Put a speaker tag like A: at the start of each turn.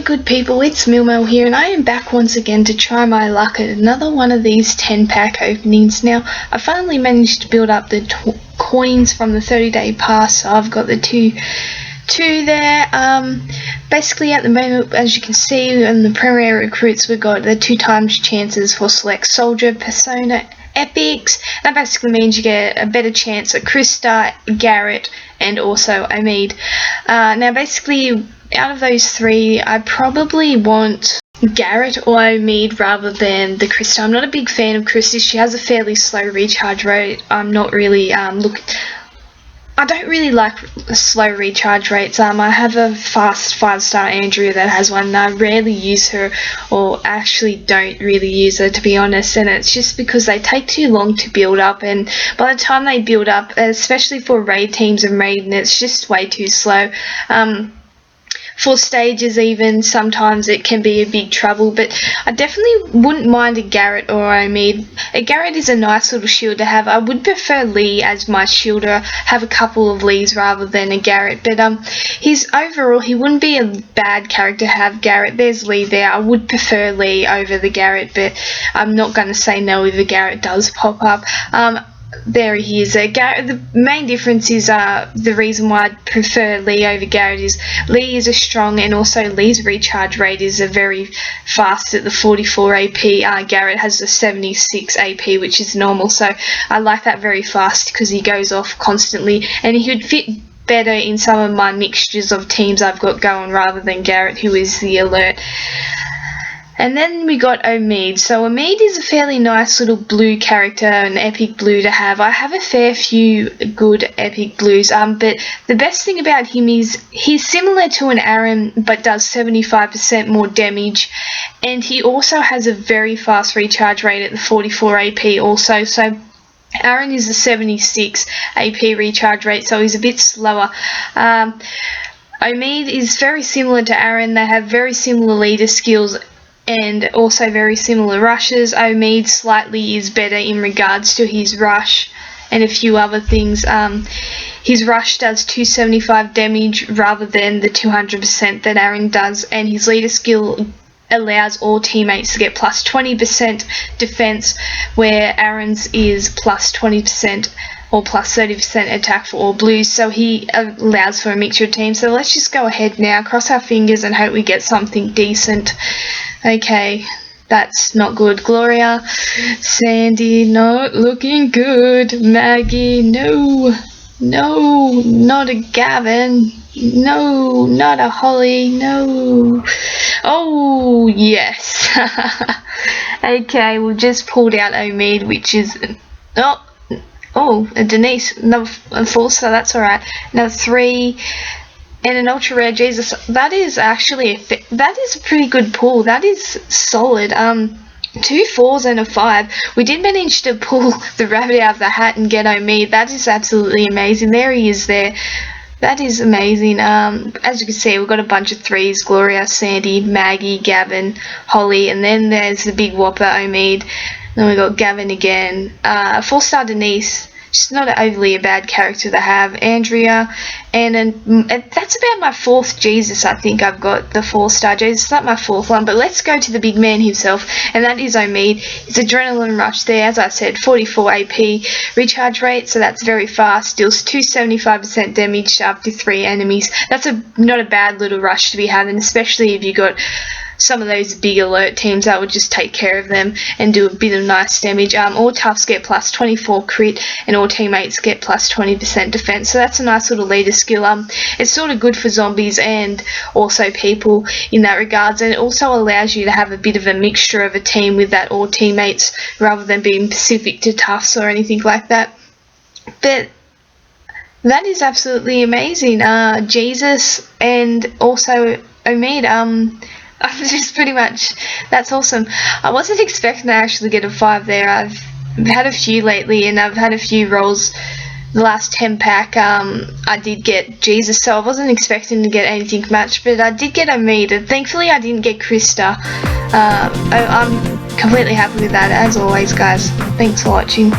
A: good people, it's Milmel here, and I am back once again to try my luck at another one of these 10-pack openings. Now, I finally managed to build up the coins from the 30-day pass, so I've got the two there. Basically at the moment, as you can see in the Premier Recruits, we've got the 2 times chances for select soldier, persona, epics. That basically means you get a better chance at Krista, Garrett, and also Omid. Now basically, out of those 3, I probably want Garrett or Omid rather than the Krista. I'm not a big fan of Krista. She has a fairly slow recharge rate. I'm not really I don't really like slow recharge rates. I have a fast 5-star Andrea that has one, and I rarely use her, or actually don't really use her, to be honest, and it's just because they take too long to build up, and by the time they build up, especially for raid teams and raiding, it's just way too slow. For stages even, sometimes it can be a big trouble, but I definitely wouldn't mind a Garrett or Omid. A Garrett is a nice little shield to have. I would prefer Lee as my shielder, have a couple of Lees rather than a Garrett, but overall, he wouldn't be a bad character to have. Garrett, there's Lee there. I would prefer Lee over the Garrett, but I'm not going to say no if the Garrett does pop up. There he is. The main difference is the reason why I prefer Lee over Garrett is Lee is a strong, and also Lee's recharge rate is a very fast at the 44 AP. Garrett has the 76 AP, which is normal, so I like that very fast because he goes off constantly, and he would fit better in some of my mixtures of teams I've got going rather than Garrett, who is the alert. And then we got Omid. So Omid is a fairly nice little blue character, an epic blue to have. I have a fair few good epic blues, but the best thing about him is he's similar to an Aaron, but does 75% more damage, and he also has a very fast recharge rate at the 44 AP also. So Aaron is a 76 AP recharge rate, so he's a bit slower. Omid is very similar to Aaron. They have very similar leader skills and also very similar rushes. Omid slightly is better in regards to his rush and a few other things. His rush does 275 damage rather than the 200% that Aaron does, and his leader skill allows all teammates to get plus 20% defense, where Aaron's is plus 20% or plus 30% attack for all blues, so he allows for a mixture of teams. So let's just go ahead now, cross our fingers and hope we get something decent. Okay, that's not good. Gloria, Sandy, not looking good. Maggie, no, not a Gavin, no, not a Holly, no. Oh, yes. Okay, we've just pulled out Omid, which is, a Denise, another 4, so that's alright. Another 3, and an ultra rare Jesus. That is actually that is a pretty good pull. That is solid. 2 4s and a 5. We did manage to pull the rabbit out of the hat and get Omid. That is absolutely amazing. There he is there. That is amazing. As you can see, we've got a bunch of 3s. Gloria, Sandy, Maggie, Gavin, Holly, and then there's the big whopper Omid. Then we got Gavin again. 4-star Denise. She's not overly a bad character to have. Andrea, and that's about my 4th Jesus. I think I've got the 4-star Jesus. That's my 4th one, but let's go to the big man himself, and that is Omid. His adrenaline rush there, as I said, 44 AP recharge rate, so that's very fast. Deals 275% damage to up to 3 enemies. That's not a bad little rush to be having, especially if you got some of those big alert teams that would just take care of them and do a bit of nice damage. All toughs get plus 24 crit, and all teammates get plus 20% defense, so that's a nice little leader skill. It's sort of good for zombies and also people in that regards, and it also allows you to have a bit of a mixture of a team with that all teammates rather than being specific to toughs or anything like that. But that is absolutely amazing. Jesus and also Omid, just pretty much, that's awesome. I wasn't expecting to actually get a 5 there. I've had a few lately, and I've had a few rolls. The last 10-pack, I did get Jesus, so I wasn't expecting to get anything much, but I did get Omid, and thankfully I didn't get Krista. I'm completely happy with that, as always, guys. Thanks for watching.